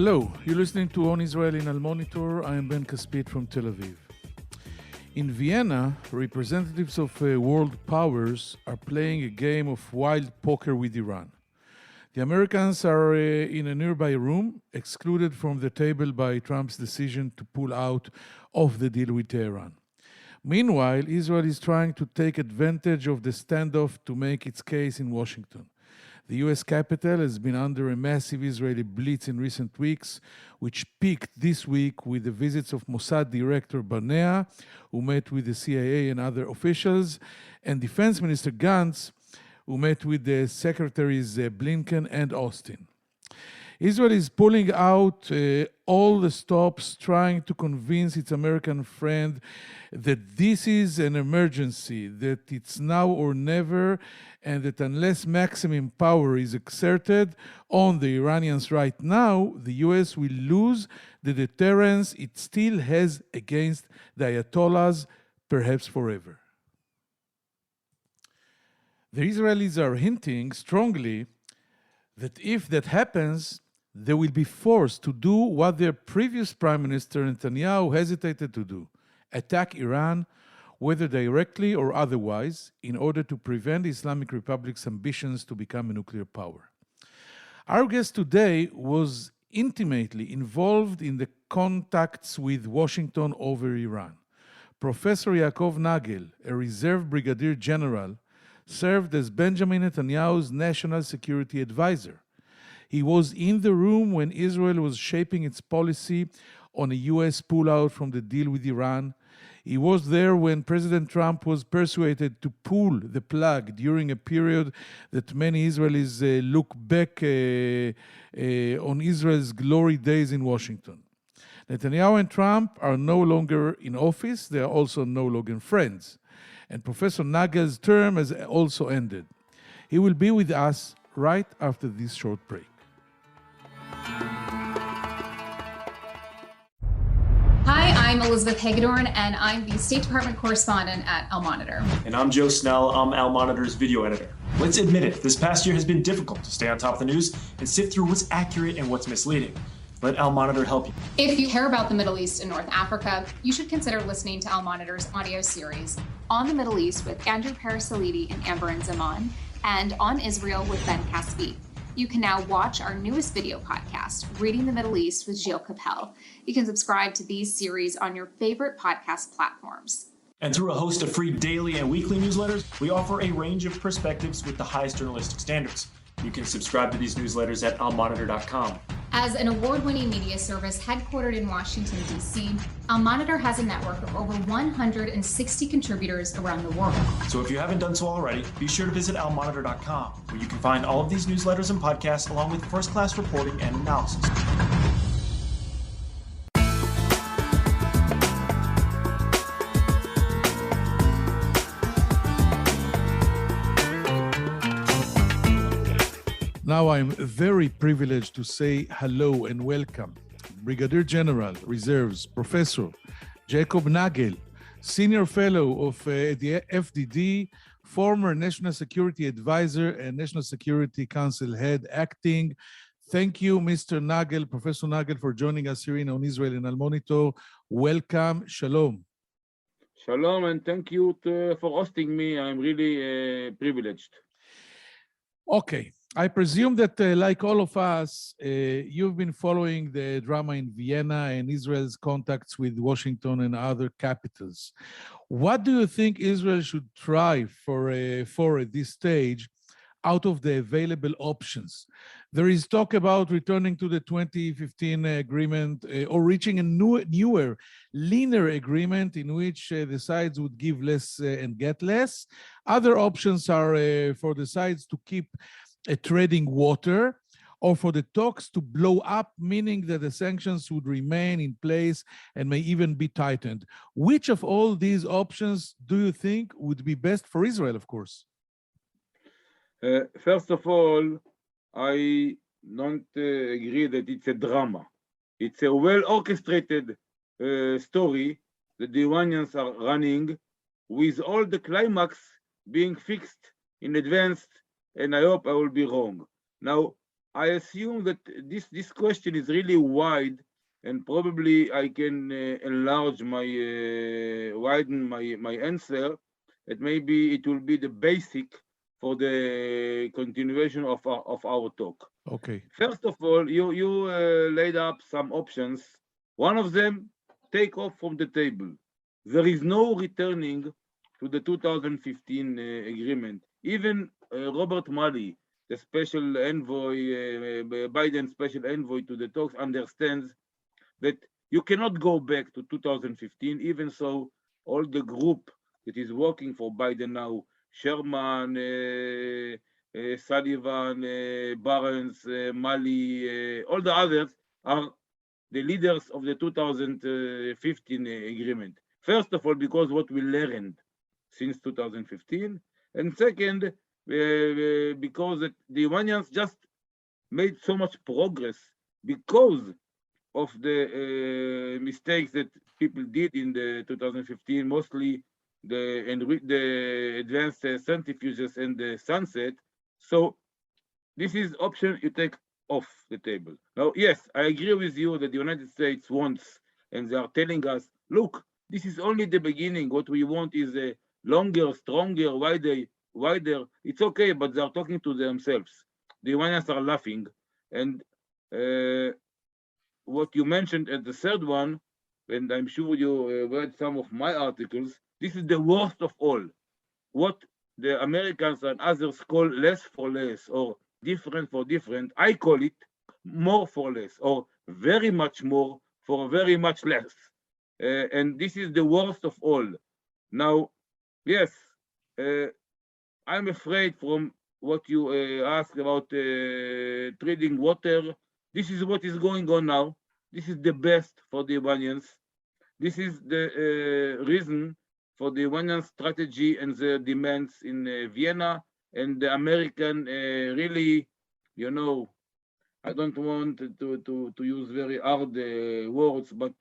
Hello, you're listening to On Israel in Al Monitor. I am Ben Caspit from Tel Aviv. In Vienna, representatives of world powers are playing a game of wild poker with Iran. The Americans are in a nearby room, excluded from the table by Trump's decision to pull out of the deal with Tehran. Meanwhile, Israel is trying to take advantage of the standoff to make its case in Washington. The U.S. capital has been under a massive Israeli blitz in recent weeks, which peaked this week with the visits of Mossad Director Barnea, who met with the CIA and other officials, and Defense Minister Gantz, who met with the Secretaries Blinken and Austin. Israel is pulling out all the stops, trying to convince its American friend that this is an emergency, that it's now or never, and that unless maximum power is exerted on the Iranians right now, the US will lose the deterrence it still has against the Ayatollahs, perhaps forever. The Israelis are hinting strongly that if that happens, they will be forced to do what their previous Prime Minister Netanyahu hesitated to do, attack Iran, whether directly or otherwise, in order to prevent the Islamic Republic's ambitions to become a nuclear power. Our guest today was intimately involved in the contacts with Washington over Iran. Professor Yaakov Nagel, a reserve brigadier general, served as Benjamin Netanyahu's national security advisor. He was in the room when Israel was shaping its policy on a U.S. pullout from the deal with Iran. He was there when President Trump was persuaded to pull the plug during a period that many Israelis look back on Israel's glory days in Washington. Netanyahu and Trump are no longer in office. They are also no longer friends. And Professor Nagel's term has also ended. He will be with us right after this short break. Hi, I'm Elizabeth Hagedorn, and I'm the State Department correspondent at Al Monitor. And I'm Joe Snell. I'm Al Monitor's video editor. Let's admit it, this past year has been difficult to stay on top of the news and sift through what's accurate and what's misleading. Let Al Monitor help you. If you care about the Middle East and North Africa, you should consider listening to Al Monitor's audio series On the Middle East with Andrew Parasalidi and Amber and Zaman, and On Israel with Ben Caspit. You can now watch our newest video podcast, Reading the Middle East with Gilles Capel. You can subscribe to these series on your favorite podcast platforms. And through a host of free daily and weekly newsletters, we offer a range of perspectives with the highest journalistic standards. You can subscribe to these newsletters at almonitor.com. As an award-winning media service headquartered in Washington, D.C., Al Monitor has a network of over 160 contributors around the world. So if you haven't done so already, be sure to visit almonitor.com, where you can find all of these newsletters and podcasts along with first-class reporting and analysis. Now I'm very privileged to say hello and welcome Brigadier General, Reserves, Professor Jacob Nagel, Senior Fellow of the FDD, former National Security Advisor and National Security Council Head Acting. Thank you, Mr. Nagel, Professor Nagel, for joining us here on Israel in Al Monitor. Welcome. Shalom. Shalom, and thank you for hosting me. I'm really privileged. Okay. I presume that, like all of us, you've been following the drama in Vienna and Israel's contacts with Washington and other capitals. What do you think Israel should try for at this stage out of the available options? There is talk about returning to the 2015 agreement or reaching a newer, leaner agreement in which the sides would give less and get less. Other options are for the sides to keep treading water, or for the talks to blow up, meaning that the sanctions would remain in place and may even be tightened. Which of all these options do you think would be best for Israel, of course? First of all, I don't agree that it's a drama. It's a well-orchestrated story that the Iranians are running, with all the climax being fixed in advance, and I hope I will be wrong. Now, I assume that this question is really wide, and probably I can enlarge widen my answer. That maybe it will be the basic for the continuation of our talk. Okay. First of all, you laid up some options. One of them, take off from the table. There is no returning to the 2015 agreement. Even Robert Malley, the special envoy, Biden's special envoy to the talks, understands that you cannot go back to 2015. Even so, all the group that is working for Biden now, Sherman, Sullivan, Barnes, Malley, all the others are the leaders of the 2015 agreement. First of all, because what we learned since 2015, and second, because the Iranians just made so much progress because of the mistakes that people did in the 2015, mostly the advanced centrifuges and the sunset. So this is option you take off the table. Now, yes, I agree with you that the United States wants, and they are telling us, look, this is only the beginning. What we want is a longer, stronger, wider. It's okay, but they are talking to themselves. The Iranians are laughing, and what you mentioned at the third one, and I'm sure you read some of my articles, this is the worst of all. What the Americans and others call less for less or different for different, I call it more for less or very much more for very much less. And this is the worst of all. Now, yes, I'm afraid from what you asked about treading water. This is what is going on now. This is the best for the Iranians. This is the reason for the Iranian strategy and the demands in Vienna, and the American really, you know, I don't want to use very hard words, but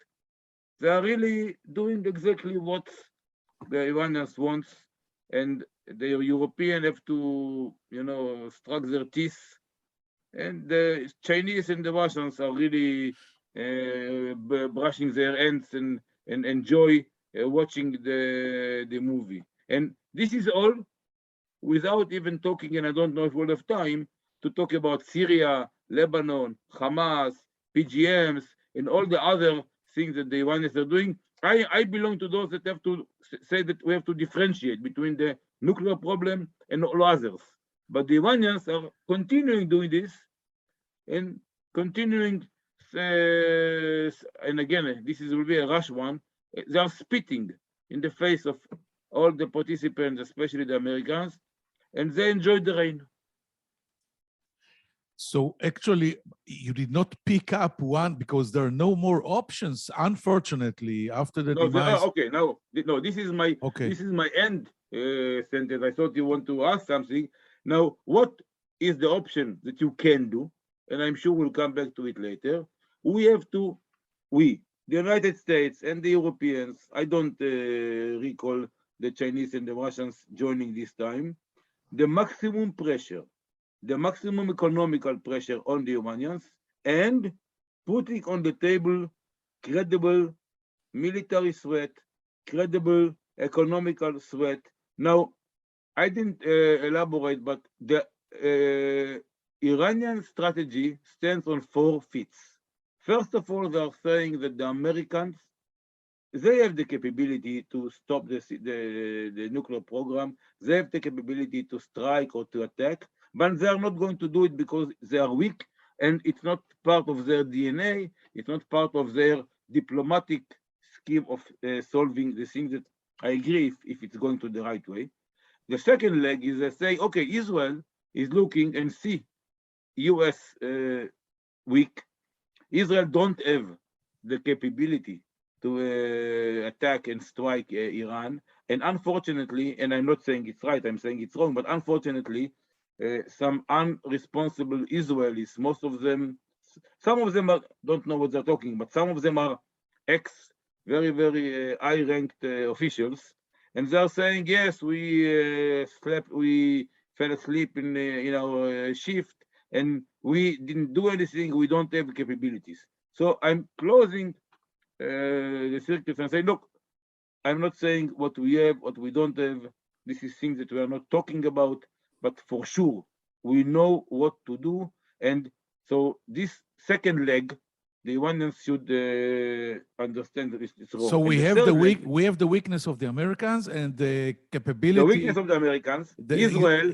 they are really doing exactly what the Iranians want, and the European have to, you know, strike their teeth, and the Chinese and the Russians are really brushing their hands and enjoy watching the movie. And this is all without even talking, and I don't know if we'll have time to talk about Syria, Lebanon, Hamas, PGMs, and all the other things that the Iranians are doing. I belong to those that have to say that we have to differentiate between the nuclear problem and all others. But the Iranians are continuing doing this and continuing, and again, this will be a rush one. They are spitting in the face of all the participants, especially the Americans, and they enjoy the rain. So actually, you did not pick up one because there are no more options, unfortunately, after the demise. Okay, no, this is my end sentence. I thought you want to ask something. Now, what is the option that you can do? And I'm sure we'll come back to it later. The United States and the Europeans, I don't recall the Chinese and the Russians joining this time, the maximum pressure, the maximum economical pressure on the Iranians, and putting on the table credible military threat, credible economical threat. Now, I didn't elaborate, but the Iranian strategy stands on 4 feet. First of all, they are saying that the Americans, they have the capability to stop the nuclear program. They have the capability to strike or to attack, but they are not going to do it because they are weak, and it's not part of their DNA. It's not part of their diplomatic scheme of solving the things that I agree if it's going to the right way. The second leg is they say, okay, Israel is looking and see US weak. Israel don't have the capability to attack and strike Iran. And unfortunately, and I'm not saying it's right, I'm saying it's wrong, but unfortunately, some unresponsible Israelis, some of them don't know what they're talking, but some of them are very, very high-ranked officials, and they're saying, yes, we fell asleep in our shift, and we didn't do anything, we don't have capabilities. So I'm closing the circuit and say, look, I'm not saying what we have, what we don't have. This is things that we are not talking about, but for sure, we know what to do. And so this second leg, the Iranians should understand that it's wrong. So And we the have third the leg, weakness of the Americans and the capability. the weakness of the Americans. Israel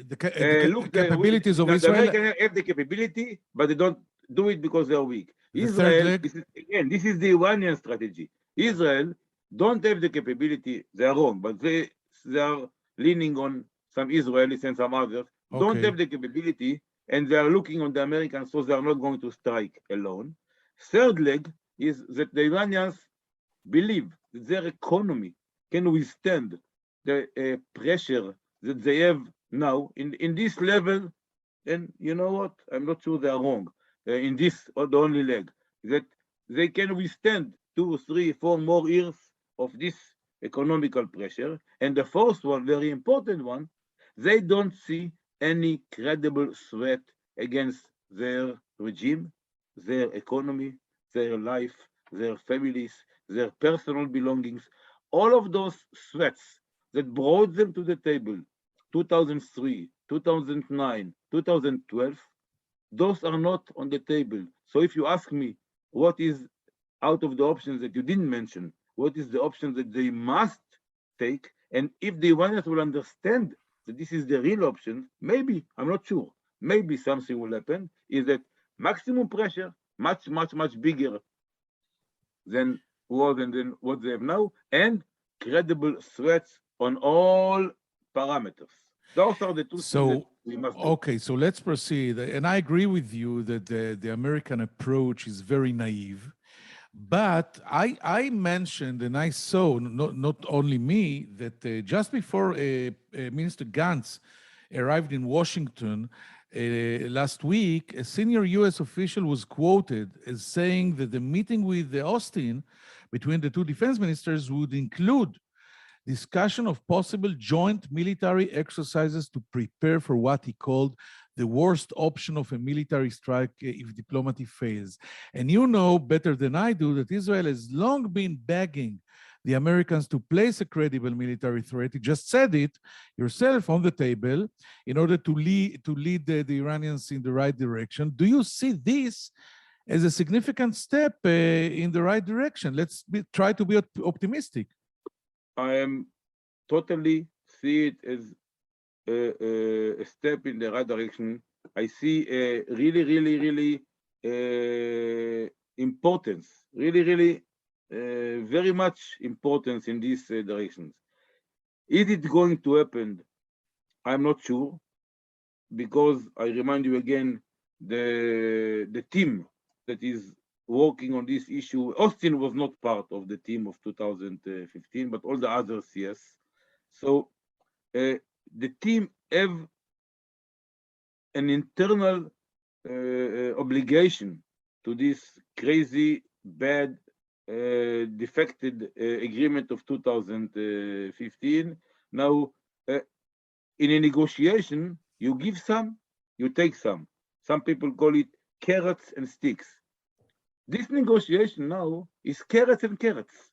look the capabilities of the Israel. Americans have the capability, but they don't do it because they are weak. The third Israel, leg? this is the Iranian strategy. Israel don't have the capability. They are wrong, but they are leaning on some Israelis and some others. Don't Okay. have the capability, and they are looking on the Americans, so they are not going to strike alone. Third leg is that the Iranians believe that their economy can withstand the pressure that they have now in this level. And you know what? I'm not sure they are wrong in this or the only leg, that they can withstand 2, 3, 4 more years of this economical pressure. And the fourth one, very important one, they don't see any credible threat against their regime, their economy, their life, their families, their personal belongings. All of those threats that brought them to the table 2003, 2009, 2012, those are not on the table. So if you ask me what is out of the options that you didn't mention, what is the option that they must take, and if the Iranians will understand that this is the real option, maybe, I'm not sure, maybe something will happen, is that maximum pressure, much, much, much bigger than what they have now, and credible threats on all parameters. Those are the two things that we must do. Okay, so let's proceed. And I agree with you that the American approach is very naive. But I mentioned, and I saw, not only me, that just before Minister Gantz arrived in Washington last week, a senior U.S. official was quoted as saying that the meeting with Austin between the two defense ministers would include discussion of possible joint military exercises to prepare for what he called the worst option of a military strike if diplomacy fails. And you know better than I do that Israel has long been begging the Americans to place a credible military threat. You just said it yourself on the table in order to lead the Iranians in the right direction. Do you see this as a significant step in the right direction? Let's try to be optimistic. I am totally see it as a step in the right direction. I see a really importance, really very much importance in these directions. Is it going to happen? I'm not sure, because I remind you again, the team that is working on this issue, Austin was not part of the team of 2015, but all the others, yes. So the team have an internal obligation to this crazy, bad, defected agreement of 2015. Now, in a negotiation, you give some, you take some. Some people call it carrots and sticks. This negotiation now is carrots and carrots.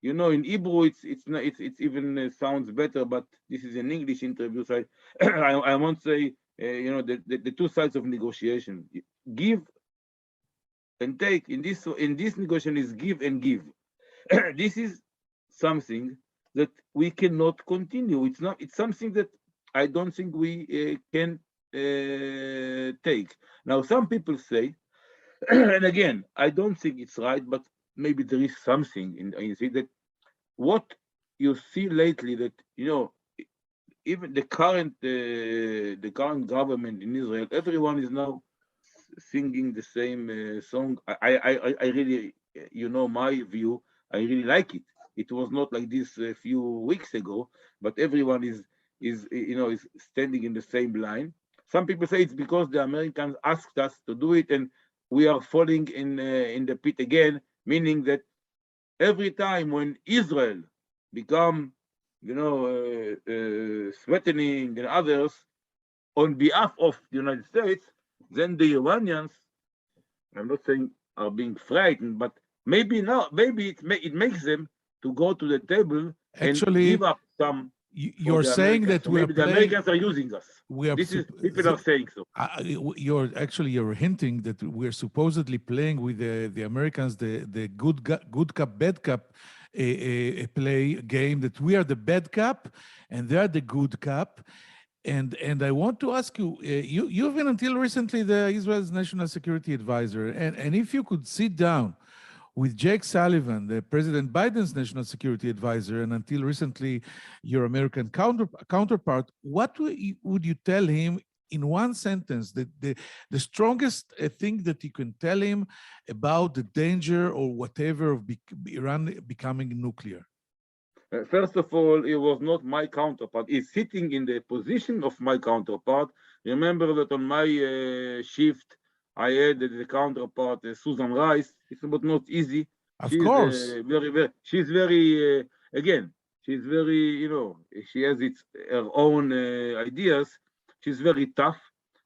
You know, in Hebrew, it's even sounds better, but this is an English interview, so I won't say, you know, the two sides of negotiation. Give and take. In this negotiation is give and give. This is something that we cannot continue. It's something that I don't think we can take. Now, some people say, and again, I don't think it's right, but maybe there is something in it, that what you see lately, that, you know, even the current government in Israel, everyone is now singing the same song. I really, you know, my view, I really like it. It was not like this a few weeks ago, but everyone is you know, is standing in the same line. Some people say it's because the Americans asked us to do it, and we are falling in the pit again, meaning that every time when Israel become, you know, threatening and others on behalf of the United States, then the Iranians, I'm not saying are being frightened, but maybe now, maybe it makes them to go to the table and Actually, give up some. you're saying Americans. that So we are maybe the playing. Americans are using us. We are This is people are saying so. you're hinting that we're supposedly playing with the Americans the good cup bad cup play game, that we are the bad cup and they are the good cup. And I want to ask you, you've been until recently the Israel's national security advisor, and if you could sit down with Jake Sullivan, the President Biden's national security advisor, and until recently your American counterpart, what would you tell him in one sentence, the strongest thing that you can tell him about the danger or whatever of Iran becoming nuclear? First of all, he was not my counterpart. He's sitting in the position of my counterpart. Remember that on my shift, I had the counterpart, Susan Rice. It's not easy. Of course. She's very, again, she's very, she has her own ideas. She's very tough.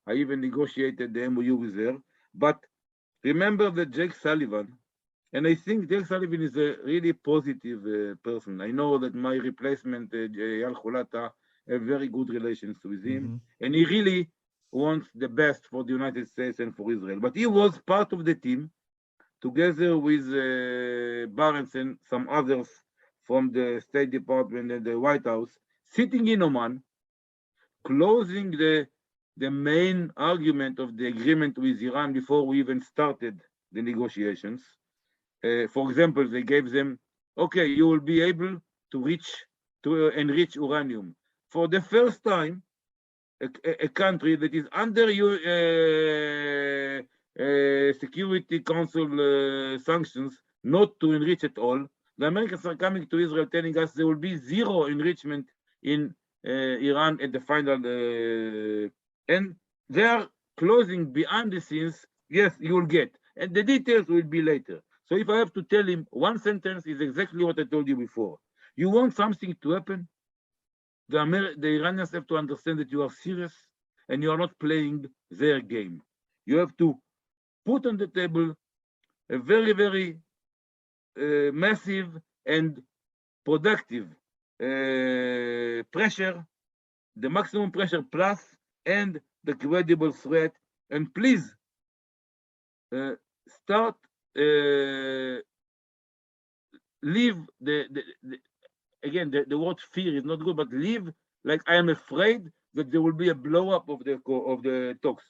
I even negotiated the MOU with her. But remember that Jake Sullivan, and I think Jake Sullivan is a really positive person. I know that my replacement, Yal Khulata, have very good relations with him. And he really wants the best for the United States and for Israel. But he was part of the team, together with Barnes and some others from the State Department and the White House, sitting in Oman, closing the main argument of the agreement with Iran before we even started the negotiations. For example, they gave them, okay, you will be able to enrich uranium. For the first time, a country that is under your Security Council sanctions not to enrich at all. The Americans are coming to Israel telling us there will be zero enrichment in Iran at the final, and they are closing behind the scenes. Yes, you will get, and the details will be later. So if I have to tell him one sentence, is exactly what I told you before. You want something to happen? The Iranians have to understand that you are serious and you are not playing their game. You have to put on the table a very, very massive and productive pressure, the maximum pressure plus, and the credible threat. And please start leave the word fear is not good, but leave like I am afraid that there will be a blow up of the talks.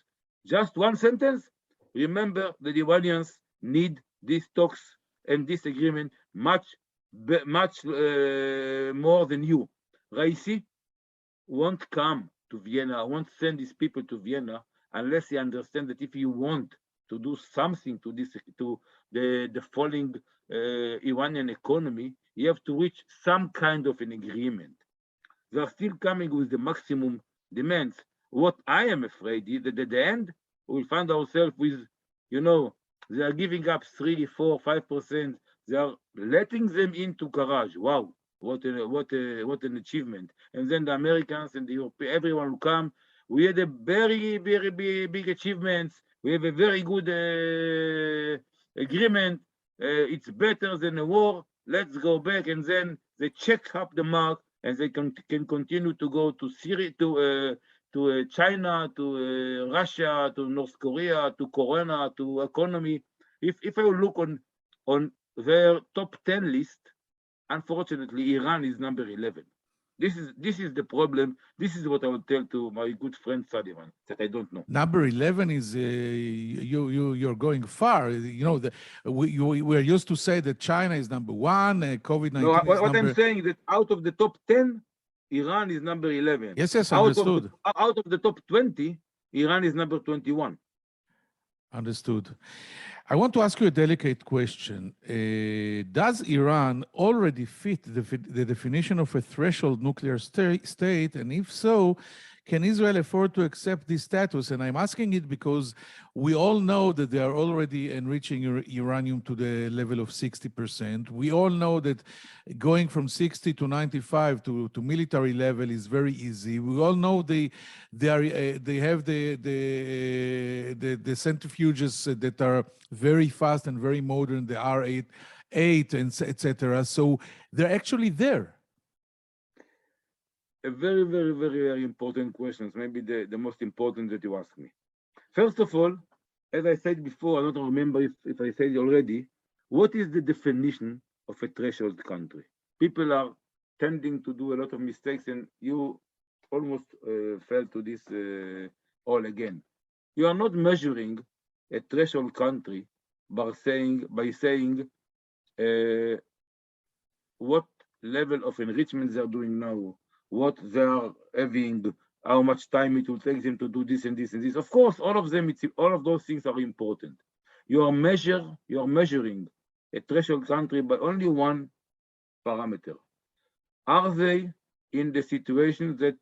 Just one sentence. Remember, the Iranians need these talks and this agreement much more than you. Raisi won't come to Vienna, won't send these people to Vienna unless he understands that if you want to do something to the falling Iranian economy, you have to reach some kind of an agreement. They are still coming with the maximum demands. What I am afraid is that at the end, we will find ourselves with, they are giving up 3, 4, 5%. They are letting them into garage. Wow, what an achievement! And then the Americans and the Europeans, everyone will come. We had a very, very big achievements. We have a very good agreement. It's better than a war. Let's go back, and then they check up the mark, and they can continue to go to Syria, to China, to Russia, to North Korea, to Corona, to economy. If I look on their top 10 list, unfortunately, Iran is number 11. This is the problem. This is what I would tell to my good friend Sullivan, that I don't know. Number 11 is you're going far. We're used to say that China is number 1, COVID-19 No, is what I'm saying is that out of the top 10, Iran is number 11. Yes, understood. Out of the top 20, Iran is number 21. Understood. I want to ask you a delicate question. Does Iran already fit the definition of a threshold nuclear state? And if so, can Israel afford to accept this status? And I'm asking it because we all know that they are already enriching uranium to the level of 60%. We all know that going from 60 to 95 to military level is very easy. We all know they have the centrifuges that are very fast and very modern, the R8 and etc. So they're actually there. A very, very, very, very important questions, maybe the most important that you ask me. First of all, as I said before, I don't remember if I said it already, what is the definition of a threshold country? People are tending to do a lot of mistakes, and you almost fell to this all again. You are not measuring a threshold country by saying what level of enrichment they are doing now, what they are having, how much time it will take them to do this and this and this. Of course, all of those things are important. You are measuring a threshold country by only one parameter. Are they in the situation that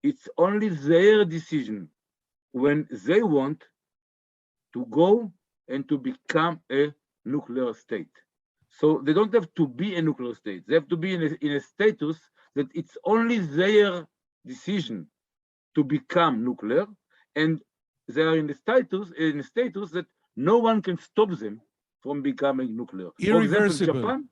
it's only their decision when they want to go and to become a nuclear state? So they don't have to be a nuclear state. They have to be in a status that it's only their decision to become nuclear, and they are in a status that no one can stop them from becoming nuclear. Irreversible.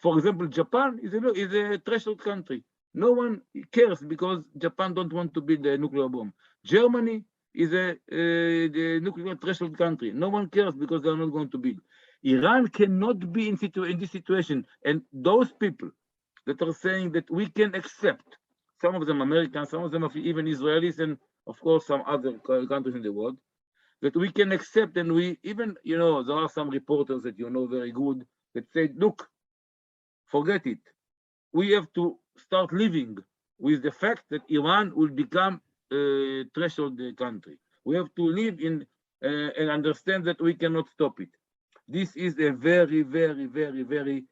For example, Japan is a threshold country. No one cares because Japan don't want to build a nuclear bomb. Germany is the nuclear threshold country. No one cares because they are not going to build. Iran cannot be in this situation, and those people that are saying that we can accept, some of them Americans, some of them even Israelis, and of course some other countries in the world, that we can accept, and we even, there are some reporters that very good that say, look, forget it. We have to start living with the fact that Iran will become a threshold country. We have to live in and understand that we cannot stop it. This is a very, very, very, very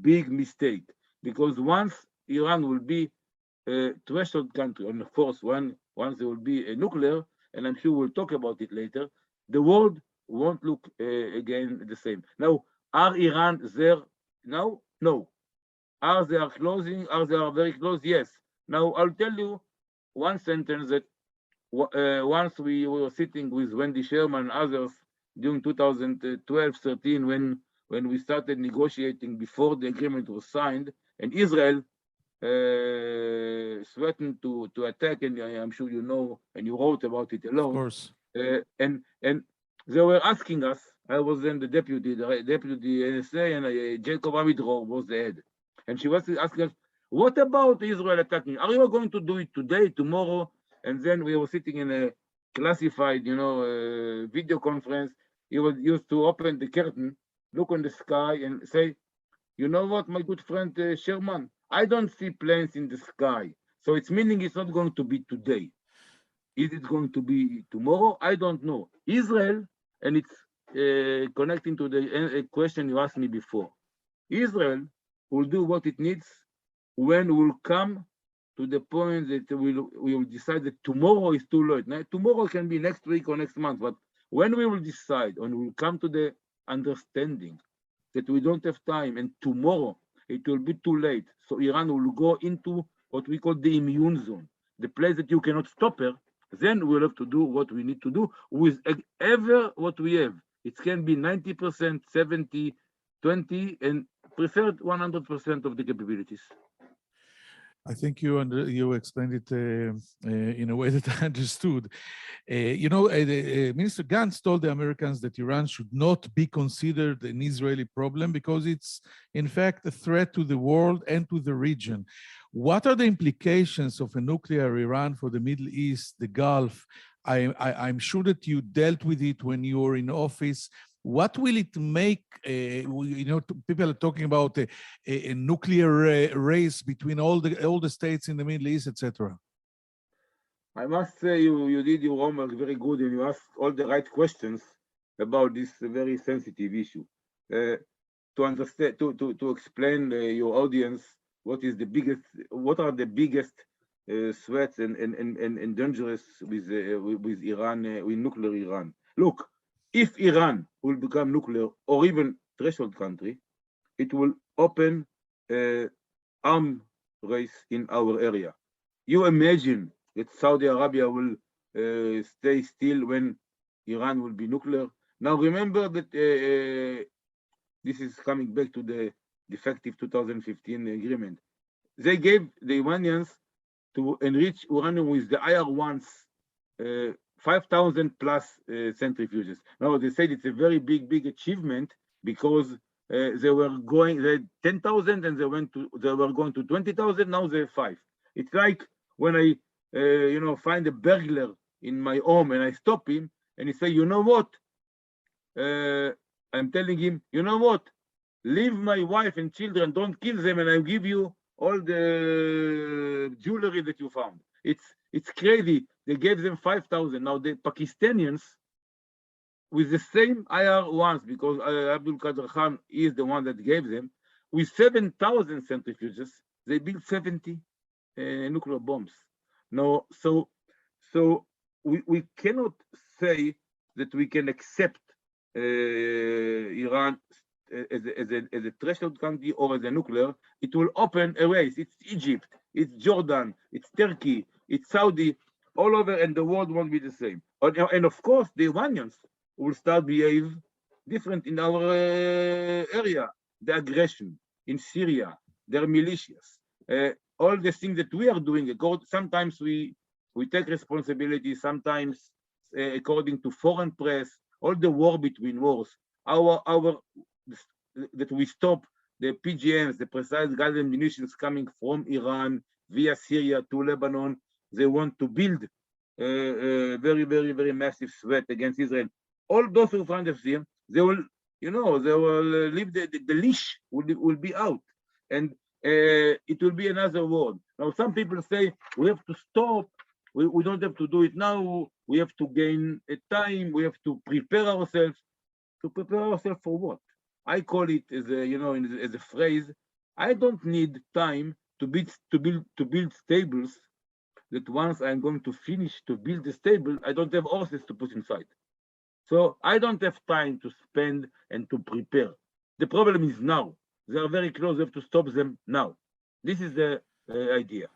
big mistake, because once Iran will be a threshold country, and of course, once there will be a nuclear, and I'm sure we'll talk about it later, the world won't look again the same. Now, are Iran there now? No. Are they closing? Are they very close? Yes. Now, I'll tell you one sentence that once we were sitting with Wendy Sherman and others during 2012-13, when we started negotiating before the agreement was signed, and Israel threatened to attack, and I'm sure you know, and you wrote about it a lot. Of course. And they were asking us. I was then the deputy NSA, and Jacob Amidror was the head. And she was asking us, what about Israel attacking? Are you going to do it today, tomorrow? And then we were sitting in a classified, video conference. He was used to open the curtain, look on the sky, and say, you know what, my good friend Sherman, I don't see planes in the sky. So it's meaning it's not going to be today. Is it going to be tomorrow? I don't know. Israel, and it's connecting to the question you asked me before. Israel will do what it needs when we'll come to the point that we will decide that tomorrow is too late. Now, tomorrow can be next week or next month, but when we will decide and we'll come to the understanding that we don't have time and tomorrow it will be too late, so Iran will go into what we call the immune zone, the place that you cannot stop her, then we'll have to do what we need to do with ever what we have. It can be 90%, 70, 20, and preferred 100% of the capabilities. I think you explained it in a way that I understood. Minister Gantz told the Americans that Iran should not be considered an Israeli problem because it's, in fact, a threat to the world and to the region. What are the implications of a nuclear Iran for the Middle East, the Gulf? I'm sure that you dealt with it when you were in office. What will it make? People are talking about a nuclear race between all the states in the Middle East, etc. I must say you did your homework very good, and you asked all the right questions about this very sensitive issue. To understand, to explain your audience what are the biggest threats and dangerous with Iran, with nuclear Iran. Look, if Iran will become nuclear or even threshold country, it will open arm race in our area. You imagine that Saudi Arabia will stay still when Iran will be nuclear. Now remember that this is coming back to the defective 2015 agreement. They gave the Iranians to enrich uranium with the IR-1s 5,000 plus centrifuges. Now they said it's a very big achievement because they were going, they had 10,000 and they were going to 20,000. Now they have 5. It's like when I find a burglar in my home and I stop him and he say, you know what? I'm telling him, you know what? Leave my wife and children, don't kill them, and I'll give you all the jewelry that you found. It's crazy. They gave them 5,000. Now the Pakistanis, with the same IR-1s, because Abdul Qadir Khan is the one that gave them, with 7,000 centrifuges, they built 70 nuclear bombs. No, so we cannot say that we can accept Iran as a threshold country or as a nuclear. It will open a race. It's Egypt, it's Jordan, it's Turkey, it's Saudi, all over, and the world won't be the same. And of course, the Iranians will start behave different in our area. The aggression in Syria, their militias, all the things that we are doing. Sometimes we take responsibility. Sometimes, according to foreign press, all the war between wars, that we stop the PGMs, the precise guided munitions coming from Iran via Syria to Lebanon. They want to build a very massive threat against Israel. All those who find them, they will leave the leash will be out, and it will be another war. Now, some people say we have to stop. We don't have to do it now. We have to gain time. We have to prepare ourselves. To prepare ourselves for what? I call it as a phrase. I don't need time to build stables. That once I'm going to finish to build the stable, I don't have horses to put inside. So I don't have time to spend and to prepare. The problem is now. They are very close. We have to stop them now. This is the idea.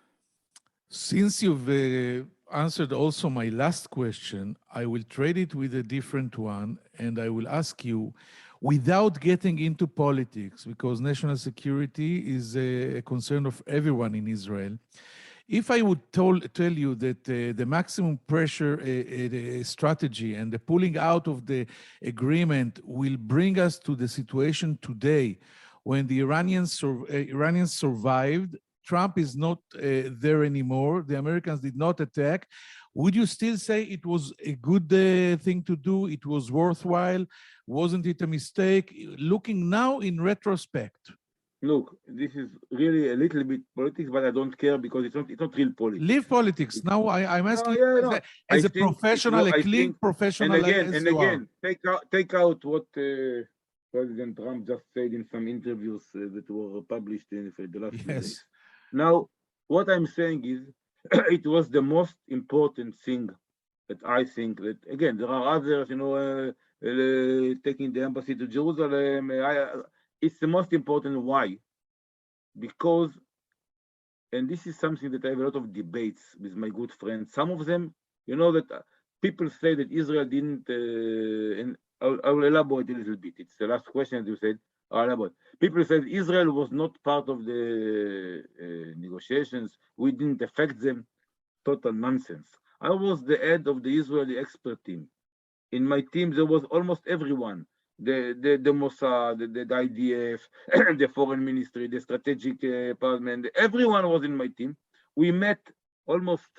Since you've answered also my last question, I will trade it with a different one, and I will ask you, without getting into politics, because national security is a concern of everyone in Israel. If I would tell you that the maximum pressure strategy and the pulling out of the agreement will bring us to the situation today when the Iranians survived, Trump is not there anymore, the Americans did not attack, would you still say it was a good thing to do? It was worthwhile? Wasn't it a mistake? Looking now in retrospect. Look, this is really a little bit politics, but I don't care because it's not real politics. Leave politics. Now I'm asking you as a professional, a clean professional. And again, take out what President Trump just said in some interviews that were published in the last few days. Now, what I'm saying is, it was the most important thing that I think that, again, there are others, taking the embassy to Jerusalem. It's the most important. Why? Because, and this is something that I have a lot of debates with my good friends. Some of them, that people say that Israel didn't, and I will elaborate a little bit. It's the last question that you said. I'll elaborate. People said Israel was not part of the negotiations. We didn't affect them. Total nonsense. I was the head of the Israeli expert team. In my team, there was almost everyone. The Mossad, the IDF, the foreign ministry, the strategic department, everyone was in my team. We met almost,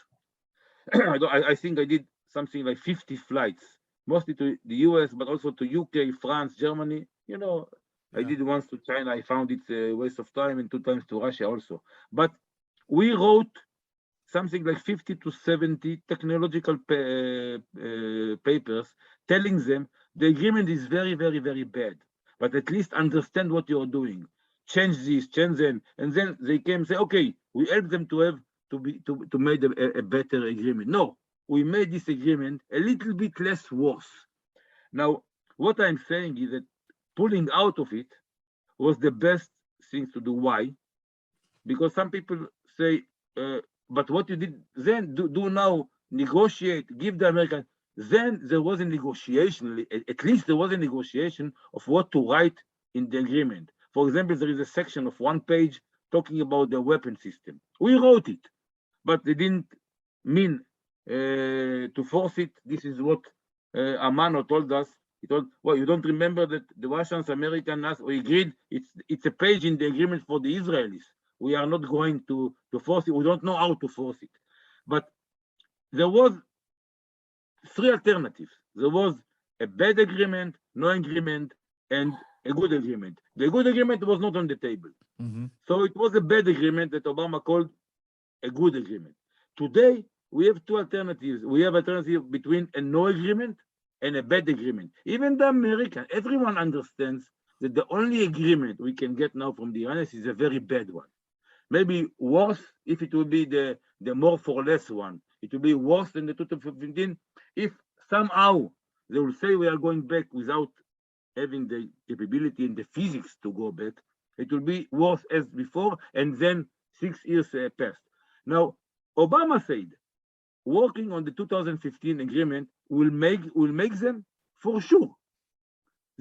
I think I did something like 50 flights, mostly to the US, but also to UK, France, Germany. I did once to China. I found it a waste of time, and 2 times to Russia also. But we wrote something like 50 to 70 technological papers telling them the agreement is very bad, but at least understand what you're doing. Change this, change that. And then they came and say, okay, we help them to have to make a better agreement. No, we made this agreement a little bit less worse. Now, what I'm saying is that pulling out of it was the best thing to do. Why? Because some people say, but what you did then, do now, negotiate, give the Americans. Then there was a negotiation, at least there was a negotiation of what to write in the agreement. For example, there is a section of 1 page talking about the weapon system. We wrote it, but they didn't mean to force it. This is what Amano told us. He told, well, you don't remember that the Russians, Americans, we agreed it's a page in the agreement for the Israelis. We are not going to force it. We don't know how to force it. But there was 3 alternatives. There was a bad agreement, no agreement, and a good agreement. The good agreement was not on the table. Mm-hmm. So it was a bad agreement that Obama called a good agreement. Today, we have 2 alternatives. We have alternative between a no agreement and a bad agreement. Even the American, everyone understands that the only agreement we can get now from the Iranians is a very bad one. Maybe worse if it will be the more for less one. It will be worse than the 2015 if somehow they will say we are going back without having the capability and the physics to go back. It will be worse as before, and then 6 years passed. Now, Obama said, working on the 2015 agreement will make them for sure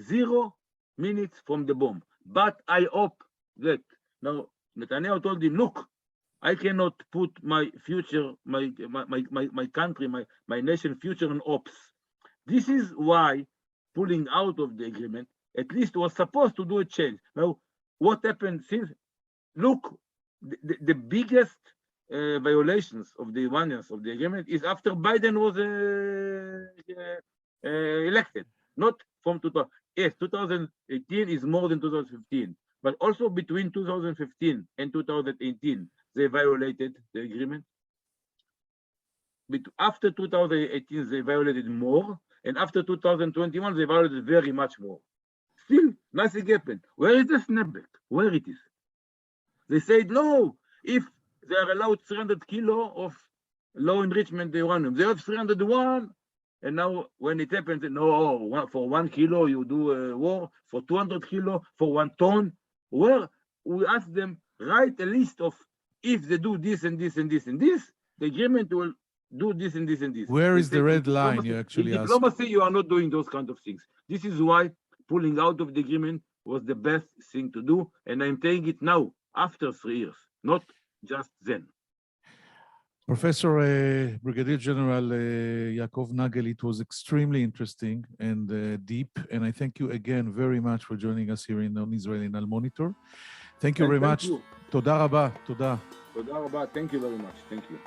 0 minutes from the bomb. But I hope that now Netanyahu told him, look, I cannot put my future, my country, my nation future on ops. This is why pulling out of the agreement at least was supposed to do a change. Now, what happened since? Look, the biggest violations of the Iranians of the agreement is after Biden was elected, not from 2000. Yes, 2018 is more than 2015, but also between 2015 and 2018, they violated the agreement. But after 2018, they violated more, and after 2021, they violated very much more. Still, nothing happened. Where is the snapback? Where it is? They said, no, if they are allowed 300 kilo of low enrichment uranium, they have 301, and now when it happens, no, for 1 kilo you do a war, for 200 kilo, for 1 ton. Where we ask them, write a list of if they do this and this and this and this, the agreement will do this and this and this. Where is the red line you actually ask? In diplomacy, you are not doing those kind of things. This is why pulling out of the agreement was the best thing to do, and I'm saying it now, after 3 years, not just then. Professor Brigadier General Yaakov Nagel, it was extremely interesting and deep, and I thank you again very much for joining us here on Israel in Al Monitor. Thank you very much. תודה רבה, תודה. תודה רבה, thank you very much, thank you.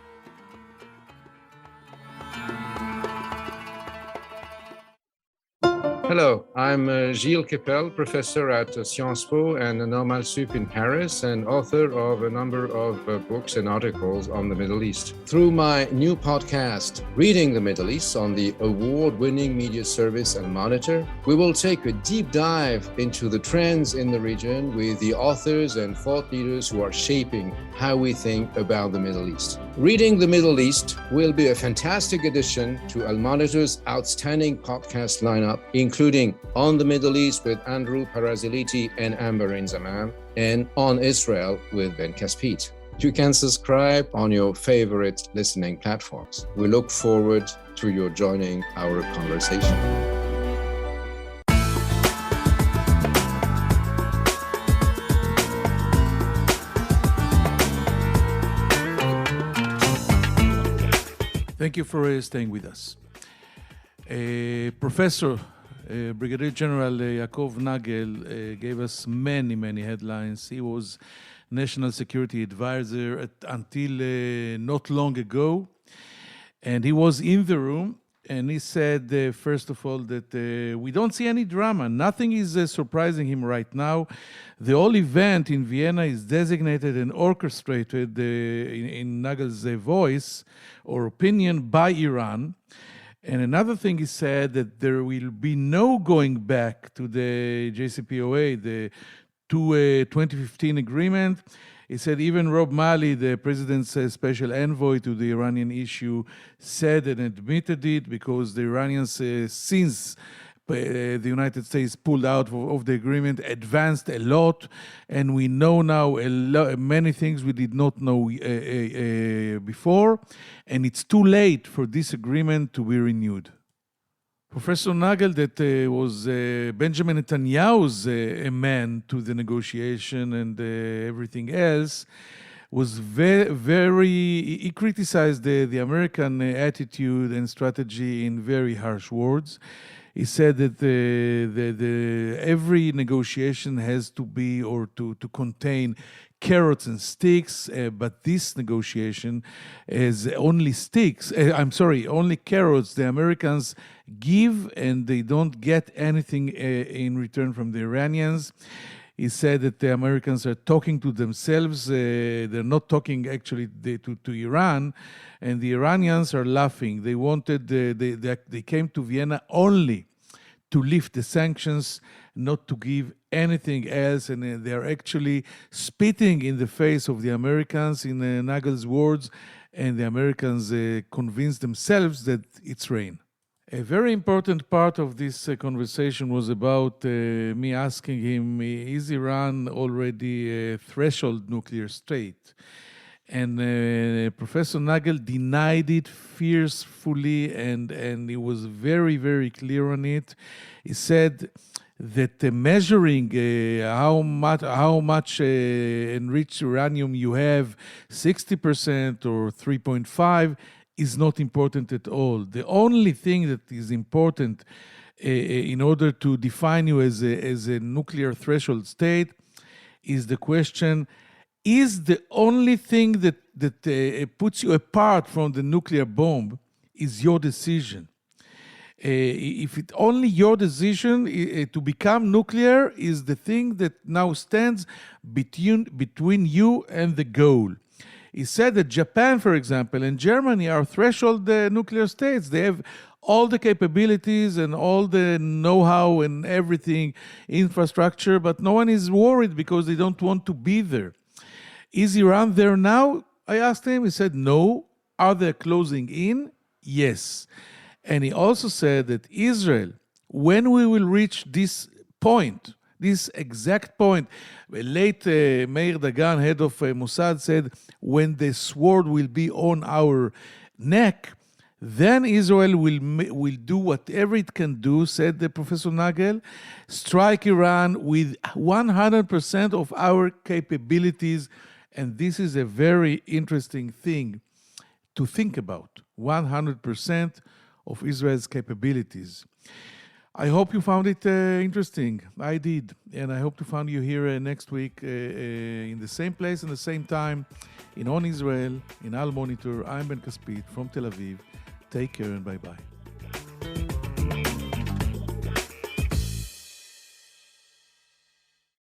Hello, I'm Gilles Kepel, professor at Sciences Po and Normal Sup in Paris, and author of a number of books and articles on the Middle East. Through my new podcast, Reading the Middle East, on the award-winning media service Al Monitor, we will take a deep dive into the trends in the region with the authors and thought leaders who are shaping how we think about the Middle East. Reading the Middle East will be a fantastic addition to Al Monitor's outstanding podcast lineup, including On the Middle East with Andrew Paraziliti and Amber Zaman, and On Israel with Ben Caspit. You can subscribe on your favorite listening platforms. We look forward to your joining our conversation. Thank you for staying with us. Professor Brigadier General Yaakov Nagel gave us many headlines. He was National Security Advisor until not long ago. And he was in the room, and he said, first of all, that we don't see any drama. Nothing is surprising him right now. The whole event in Vienna is designated and orchestrated, in Nagel's voice or opinion, by Iran. And another thing he said, that there will be no going back to the JCPOA, the 2015 agreement. He said even Rob Malley, the president's special envoy to the Iranian issue, said and admitted it because the Iranians, since the United States pulled out of the agreement, advanced a lot, and we know now many things we did not know before, and it's too late for this agreement to be renewed. Professor Nagel, that was Benjamin Netanyahu's man to the negotiation and everything else, was he criticized the American attitude and strategy in very harsh words. He said that every negotiation has to be or to contain carrots and sticks, but this negotiation is only sticks. Only carrots. The Americans give and they don't get anything in return from the Iranians. He said that the Americans are talking to themselves. They're not talking actually to Iran, and the Iranians are laughing. They wanted, they came to Vienna only to lift the sanctions, not to give anything else, and they're actually spitting in the face of the Americans, in Nagel's words, and the Americans convinced themselves that it's rain. A very important part of this conversation was about me asking him, is Iran already a threshold nuclear state? And Professor Nagel denied it fiercely, and he was very, very clear on it. He said that measuring how much enriched uranium you have, 60% or 3.5, is not important at all. The only thing that is important in order to define you as a nuclear threshold state is the question, is the only thing that puts you apart from the nuclear bomb is your decision. If it's only your decision to become nuclear is the thing that now stands between you and the goal. He said that Japan, for example, and Germany are threshold nuclear states. They have all the capabilities and all the know-how and everything, infrastructure, but no one is worried because they don't want to be there. Is Iran there now? I asked him. He said no. Are they closing in? Yes. And he also said that Israel, when we will reach this point, this exact point, late Meir Dagan, head of Mossad, said, when the sword will be on our neck, then Israel will do whatever it can do, said the Professor Nagel, strike Iran with 100% of our capabilities. And this is a very interesting thing to think about, 100% of Israel's capabilities. I hope you found it interesting. I did. And I hope to find you here next week in the same place and the same time in On Israel, in Al Monitor. I'm Ben Caspit from Tel Aviv. Take care and bye-bye.